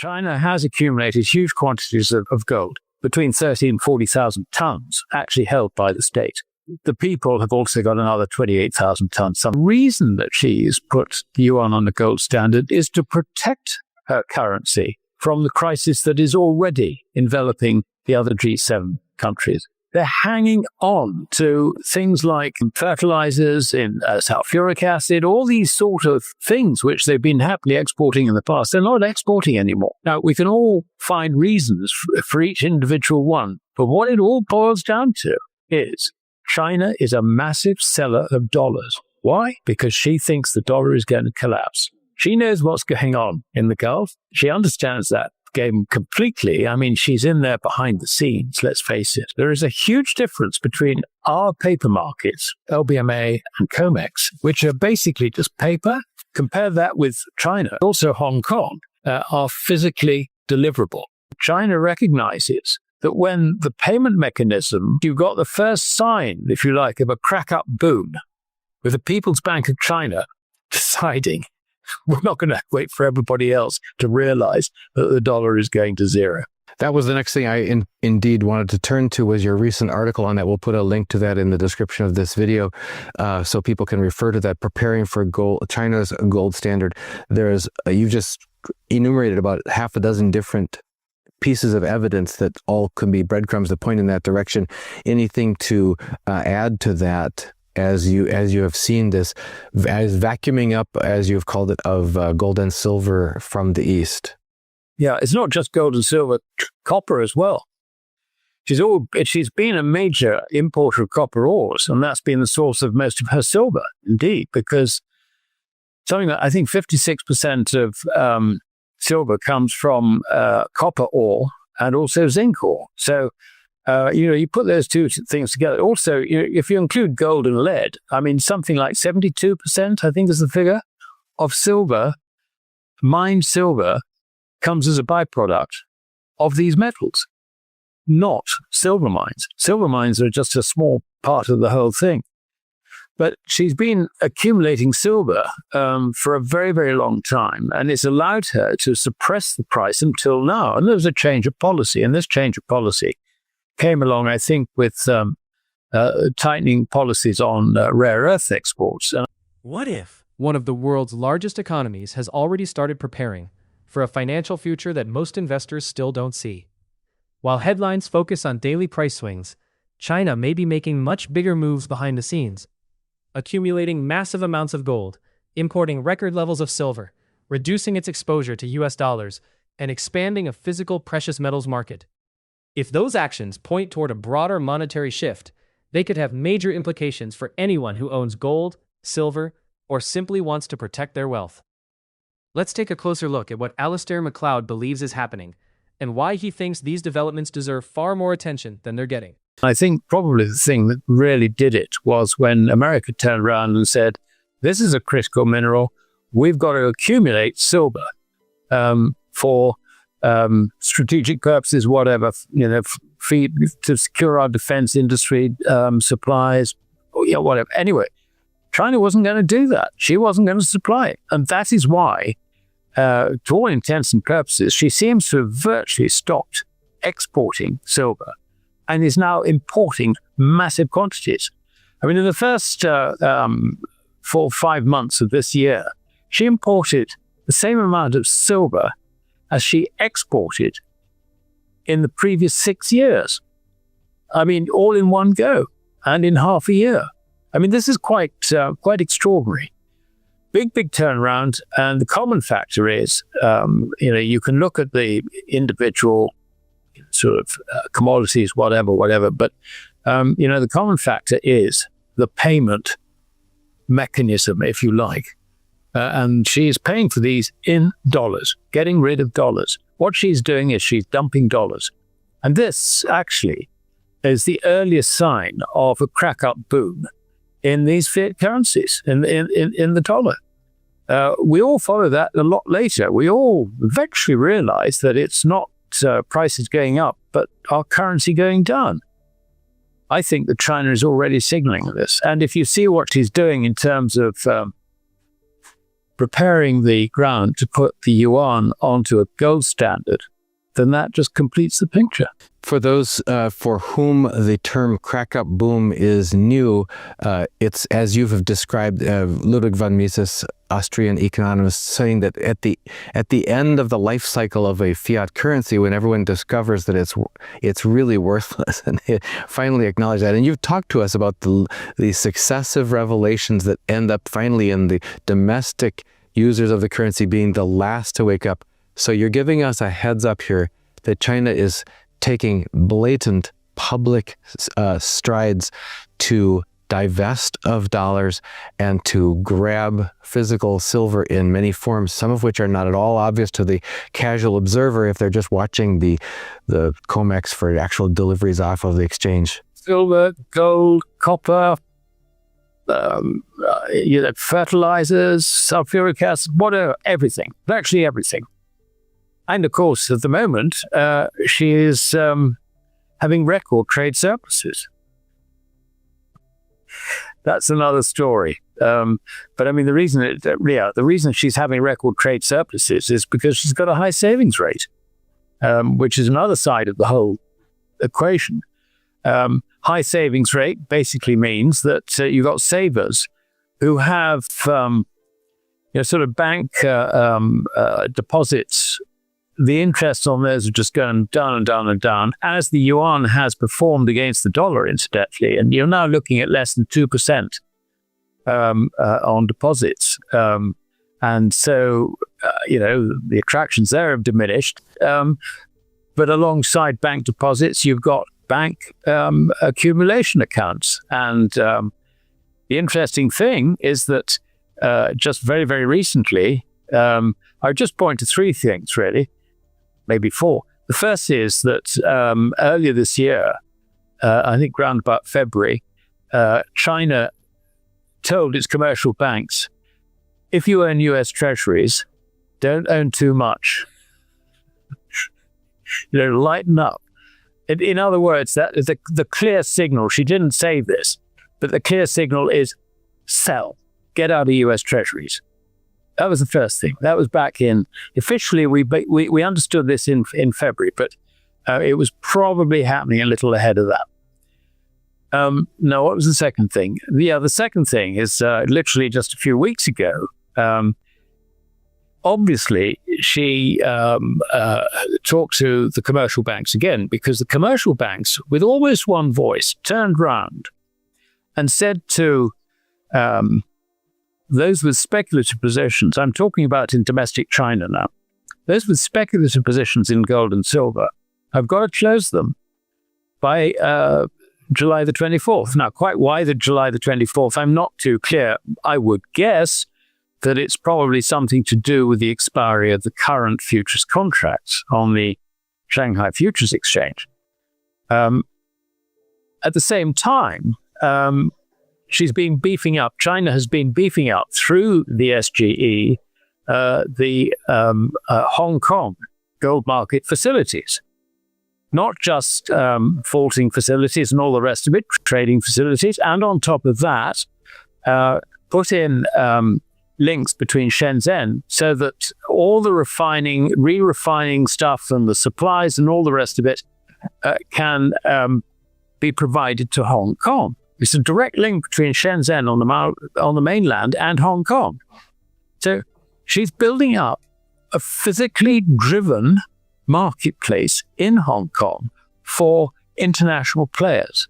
China has accumulated huge quantities of gold, between 30 and 40,000 tons, actually held by the state. The people have also got another 28,000 tons. Some reason that she's put the yuan on the gold standard is to protect her currency from the crisis that is already enveloping the other G7 countries. They're hanging on to things like fertilizers in sulfuric acid, all these sort of things which they've been happily exporting in the past. They're not exporting anymore. Now, we can all find reasons for each individual one, but what it all boils down to is China is a massive seller of dollars. Why? Because she thinks the dollar is going to collapse. She knows what's going on in the Gulf. She understands that game completely. I mean, she's in there behind the scenes, let's face it. There is a huge difference between our paper markets, LBMA and COMEX, which are basically just paper. Compare that with China. Also, Hong Kong are physically deliverable. China recognizes that when the payment mechanism, you've got the first sign, if you like, of a crack-up boom, with the People's Bank of China deciding we're not going to wait for everybody else to realize that the dollar is going to zero. That was the next thing I indeed wanted to turn to, was your recent article on that. We'll put a link to that in the description of this video so people can refer to that. Preparing for gold, China's gold standard. You've just enumerated about half a dozen different pieces of evidence that all can be breadcrumbs that point in that direction. Anything to add to that as you have seen this, as vacuuming up, as you've called it, of gold and silver from the East? Yeah, it's not just gold and silver, copper as well. She's been a major importer of copper ores, and that's been the source of most of her silver, indeed, because something that I think 56% of silver comes from copper ore and also zinc ore. So, you put those two things together. Also, if you include gold and lead, I mean, something like 72%, I think is the figure, of silver, mined silver, comes as a byproduct of these metals, not silver mines. Silver mines are just a small part of the whole thing. But she's been accumulating silver for a very, very long time, and it's allowed her to suppress the price until now. And there's a change of policy, and this change of policy came along, I think, with tightening policies on rare earth exports. What if one of the world's largest economies has already started preparing for a financial future that most investors still don't see? While headlines focus on daily price swings, China may be making much bigger moves behind the scenes, accumulating massive amounts of gold, importing record levels of silver, reducing its exposure to US dollars, and expanding a physical precious metals market. If those actions point toward a broader monetary shift, they could have major implications for anyone who owns gold, silver, or simply wants to protect their wealth. Let's take a closer look at what Alasdair Macleod believes is happening, and why he thinks these developments deserve far more attention than they're getting. I think probably the thing that really did it was when America turned around and said, this is a critical mineral, we've got to accumulate silver for strategic purposes, whatever, feed to secure our defense industry, supplies, whatever. Anyway, China wasn't going to do that. She wasn't going to supply it. And that is why, to all intents and purposes, she seems to have virtually stopped exporting silver and is now importing massive quantities. I mean, in the first 4 or 5 months of this year, she imported the same amount of silver as she exported in the previous 6 years. I mean, all in one go and in half a year. I mean, this is quite extraordinary. Big turnaround. And the common factor is, you can look at the individual sort of commodities, whatever. But, the common factor is the payment mechanism, if you like. And she's paying for these in dollars, getting rid of dollars. What she's doing is she's dumping dollars. And this actually is the earliest sign of a crack-up boom in these fiat currencies, in the dollar. We all follow that a lot later. We all eventually realize that it's not prices going up, but our currency going down. I think that China is already signaling this. And if you see what she's doing in terms of preparing the ground to put the yuan onto a gold standard, then that just completes the picture. For those for whom the term crack-up boom is new, it's, as you have described, Ludwig von Mises, Austrian economist, saying that at the end of the life cycle of a fiat currency, when everyone discovers that it's really worthless, and they finally acknowledge that. And you've talked to us about the successive revelations that end up finally in the domestic users of the currency being the last to wake up. So you're giving us a heads up here that China is taking blatant public strides to divest of dollars and to grab physical silver in many forms, some of which are not at all obvious to the casual observer if they're just watching the COMEX for actual deliveries off of the exchange. Silver, gold, copper, fertilizers, sulfuric acid, whatever, everything, virtually everything. And of course, at the moment, she is having record trade surpluses. That's another story. But I mean, the reason she's having record trade surpluses is because she's got a high savings rate, which is another side of the whole equation. High savings rate basically means that you've got savers who have sort of bank deposits. The interest on those are just going down and down and down as the yuan has performed against the dollar, incidentally. And you're now looking at less than 2% on deposits. And so, the attractions there have diminished. But alongside bank deposits, you've got bank accumulation accounts. And the interesting thing is that just very, very recently, I'll just point to three things, really. Maybe four. The first is that earlier this year, I think around about February, China told its commercial banks, if you own US treasuries, don't own too much. Lighten up. In other words, that is the clear signal. She didn't say this, but the clear signal is sell. Get out of US treasuries. That was the first thing. That was back in, officially we understood this in February, but it was probably happening a little ahead of that. Now, what was the second thing? The second thing is literally just a few weeks ago. Obviously, she talked to the commercial banks again, because the commercial banks, with almost one voice, turned round and said to those with speculative positions, I'm talking about in domestic China now, those with speculative positions in gold and silver, I've got to close them by July the 24th. Now, quite why the July the 24th, I'm not too clear. I would guess that it's probably something to do with the expiry of the current futures contracts on the Shanghai Futures Exchange. At the same time, she's been beefing up, China has been beefing up through the SGE, the Hong Kong gold market facilities. Not just vaulting facilities and all the rest of it, trading facilities. And on top of that, put in links between Shenzhen so that all the re-refining stuff and the supplies and all the rest of it can be provided to Hong Kong. It's a direct link between Shenzhen on the mainland and Hong Kong. So she's building up a physically driven marketplace in Hong Kong for international players.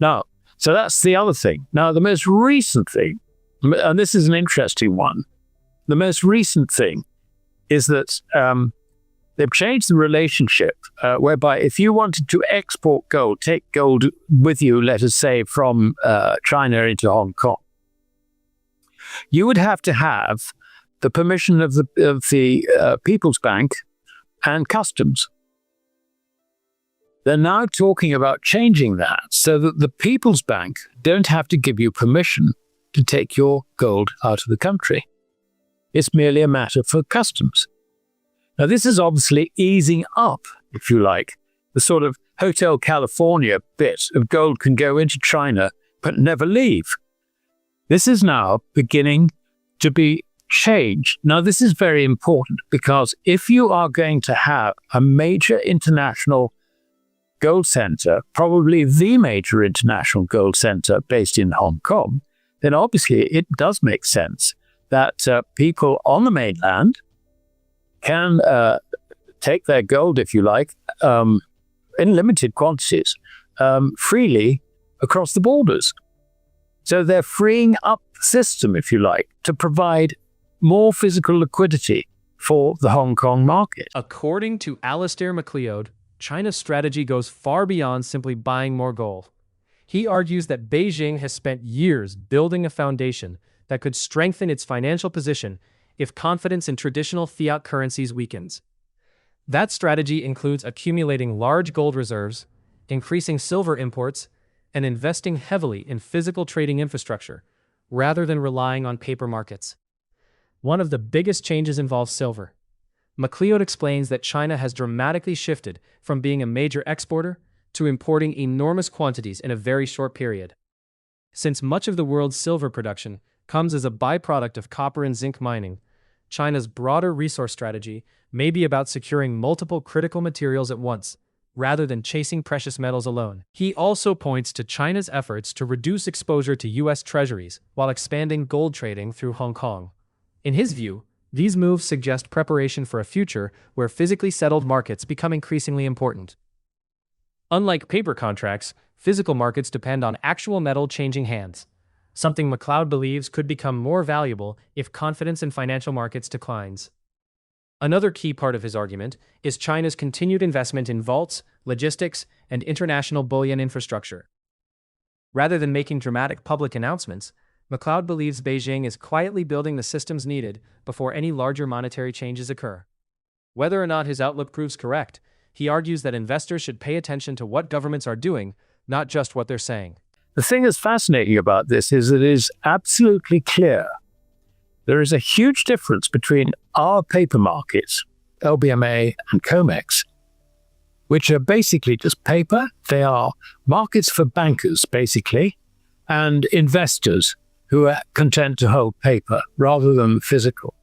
Now, so that's the other thing. Now, the most recent thing, and this is an interesting one, the most recent thing is that they've changed the relationship whereby if you wanted to export gold, take gold with you, let us say, from China into Hong Kong, you would have to have the permission of the People's Bank and Customs. They're now talking about changing that so that the People's Bank don't have to give you permission to take your gold out of the country. It's merely a matter for customs. Now, this is obviously easing up, if you like, the sort of Hotel California bit of gold can go into China but never leave. This is now beginning to be changed. Now, this is very important because if you are going to have a major international gold center, probably the major international gold center based in Hong Kong, then obviously it does make sense that people on the mainland can take their gold, if you like, in limited quantities, freely across the borders. So they're freeing up the system, if you like, to provide more physical liquidity for the Hong Kong market. According to Alasdair Macleod, China's strategy goes far beyond simply buying more gold. He argues that Beijing has spent years building a foundation that could strengthen its financial position if confidence in traditional fiat currencies weakens. That strategy includes accumulating large gold reserves, increasing silver imports, and investing heavily in physical trading infrastructure, rather than relying on paper markets. One of the biggest changes involves silver. Macleod explains that China has dramatically shifted from being a major exporter to importing enormous quantities in a very short period. Since much of the world's silver production comes as a byproduct of copper and zinc mining, China's broader resource strategy may be about securing multiple critical materials at once, rather than chasing precious metals alone. He also points to China's efforts to reduce exposure to U.S. treasuries while expanding gold trading through Hong Kong. In his view, these moves suggest preparation for a future where physically settled markets become increasingly important. Unlike paper contracts, physical markets depend on actual metal changing hands, something Macleod believes could become more valuable if confidence in financial markets declines. Another key part of his argument is China's continued investment in vaults, logistics, and international bullion infrastructure. Rather than making dramatic public announcements, Macleod believes Beijing is quietly building the systems needed before any larger monetary changes occur. Whether or not his outlook proves correct, he argues that investors should pay attention to what governments are doing, not just what they're saying. The thing that's fascinating about this is that it is absolutely clear there is a huge difference between our paper markets, LBMA and COMEX, which are basically just paper. They are markets for bankers, basically, and investors who are content to hold paper rather than physical.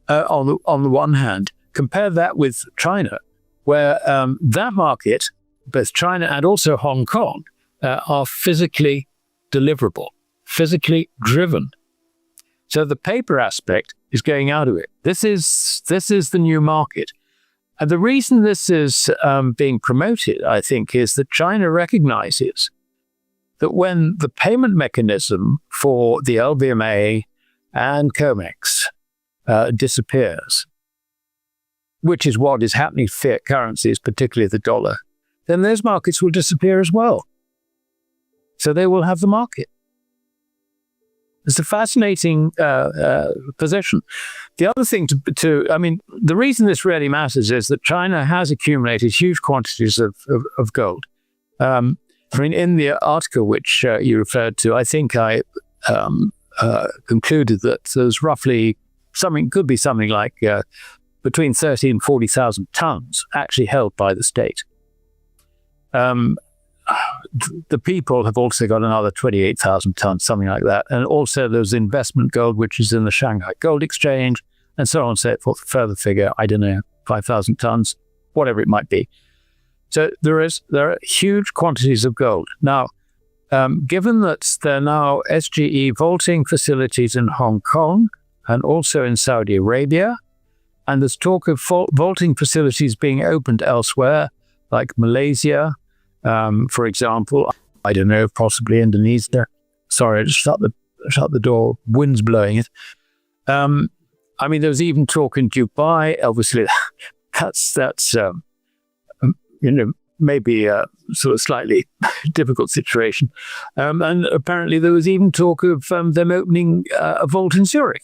On the one hand, compare that with China, where that market, both China and also Hong Kong, are physically deliverable, physically driven. So the paper aspect is going out of it. This is the new market. And the reason this is being promoted, I think, is that China recognizes that when the payment mechanism for the LBMA and COMEX disappears, which is what is happening to fiat currencies, particularly the dollar, then those markets will disappear as well. So they will have the market. It's a fascinating position. The other thing the reason this really matters is that China has accumulated huge quantities of gold. In the article which you referred to, I think I concluded that there's roughly could be something like between 30 and 40,000 tons actually held by the state. The people have also got another 28,000 tons, something like that. And also there's investment gold, which is in the Shanghai Gold Exchange, and so on and so forth. Further figure, I don't know, 5,000 tons, whatever it might be. So there are huge quantities of gold. Now, given that there are now SGE vaulting facilities in Hong Kong and also in Saudi Arabia, and there's talk of vaulting facilities being opened elsewhere, like Malaysia, for example, I don't know, possibly Indonesia. Sorry, I just shut the door. Wind's blowing it. There was even talk in Dubai. Obviously, that's maybe a sort of slightly difficult situation. And apparently, there was even talk of them opening a vault in Zurich.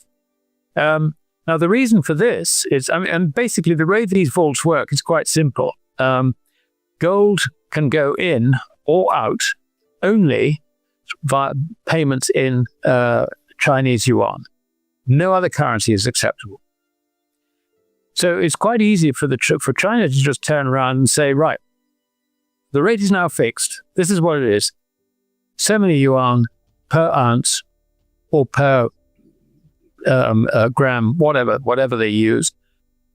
Now, the reason for this is, and basically, the way these vaults work is quite simple. Gold can go in or out only via payments in Chinese yuan. No other currency is acceptable. So it's quite easy for China to just turn around and say, right, the rate is now fixed. This is what it is. So many yuan per ounce or per gram, whatever they use.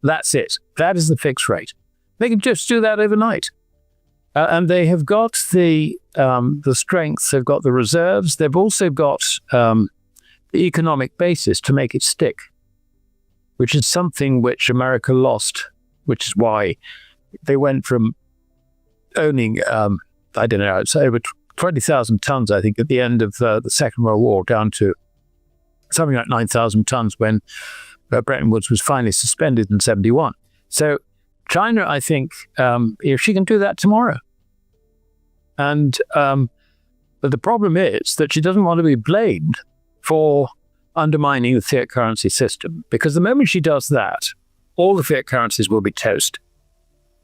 That's it. That is the fixed rate. They can just do that overnight. And they have got the strength, they've got the reserves, they've also got the economic basis to make it stick, which is something which America lost, which is why they went from owning, I don't know, it's over 20,000 tons, I think, at the end of the Second World War, down to something like 9,000 tons when Bretton Woods was finally suspended in 1971. So China, I think, if she can do that tomorrow. And but the problem is that she doesn't want to be blamed for undermining the fiat currency system, because the moment she does that, all the fiat currencies will be toast.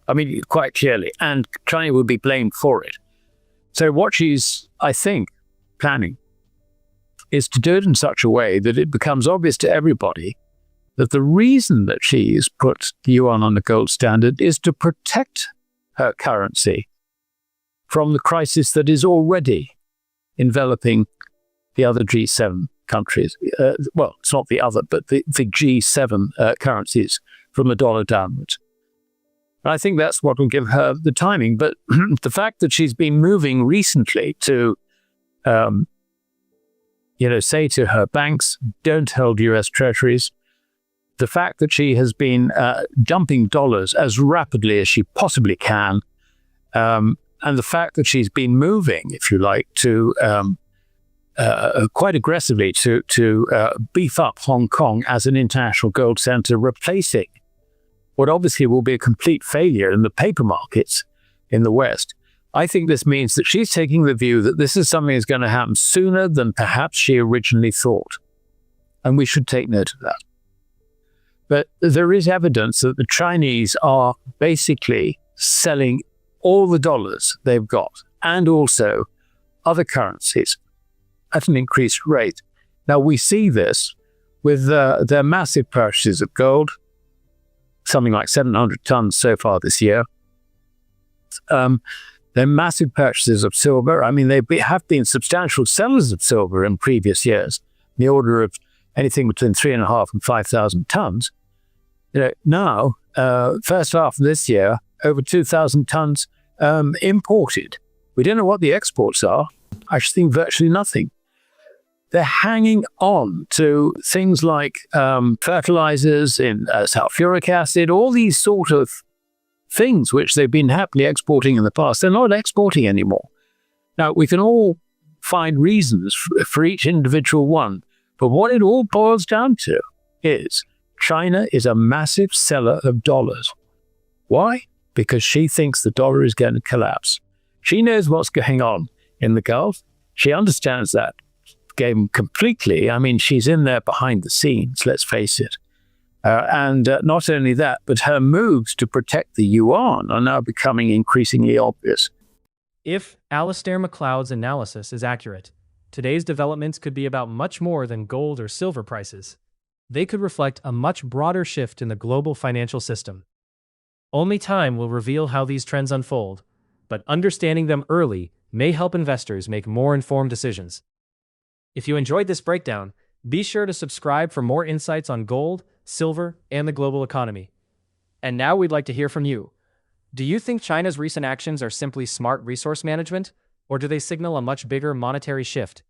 I mean, quite clearly, and China will be blamed for it. So what she's, I think, planning is to do it in such a way that it becomes obvious to everybody that the reason that she's put the yuan on the gold standard is to protect her currency from the crisis that is already enveloping the other G7 countries. Well, it's not the other, but the G7 currencies from the dollar downwards. And I think that's what will give her the timing. But the fact that she's been moving recently to, say to her banks, don't hold US treasuries, the fact that she has been dumping dollars as rapidly as she possibly can, and the fact that she's been moving, if you like, to quite aggressively to beef up Hong Kong as an international gold center, replacing what obviously will be a complete failure in the paper markets in the West. I think this means that she's taking the view that this is something that's going to happen sooner than perhaps she originally thought. And we should take note of that. But there is evidence that the Chinese are basically selling all the dollars they've got, and also other currencies, at an increased rate. Now, we see this with their massive purchases of gold, something like 700 tons so far this year. Their massive purchases of silver. I mean, they have been substantial sellers of silver in previous years, in the order of anything between 3,500 and 5,000 tons. Now, first half of this year, over 2,000 tons imported. We don't know what the exports are. I should think virtually nothing. They're hanging on to things like fertilizers in sulfuric acid, all these sort of things which they've been happily exporting in the past. They're not exporting anymore. Now, we can all find reasons for each individual one, but what it all boils down to is China is a massive seller of dollars. Why? Because she thinks the dollar is going to collapse. She knows what's going on in the Gulf. She understands that game completely. I mean, she's in there behind the scenes, let's face it. And not only that, but her moves to protect the yuan are now becoming increasingly obvious. If Alasdair Macleod's analysis is accurate, today's developments could be about much more than gold or silver prices. They could reflect a much broader shift in the global financial system. Only time will reveal how these trends unfold, but understanding them early may help investors make more informed decisions. If you enjoyed this breakdown, be sure to subscribe for more insights on gold, silver, and the global economy. And now we'd like to hear from you. Do you think China's recent actions are simply smart resource management, or do they signal a much bigger monetary shift?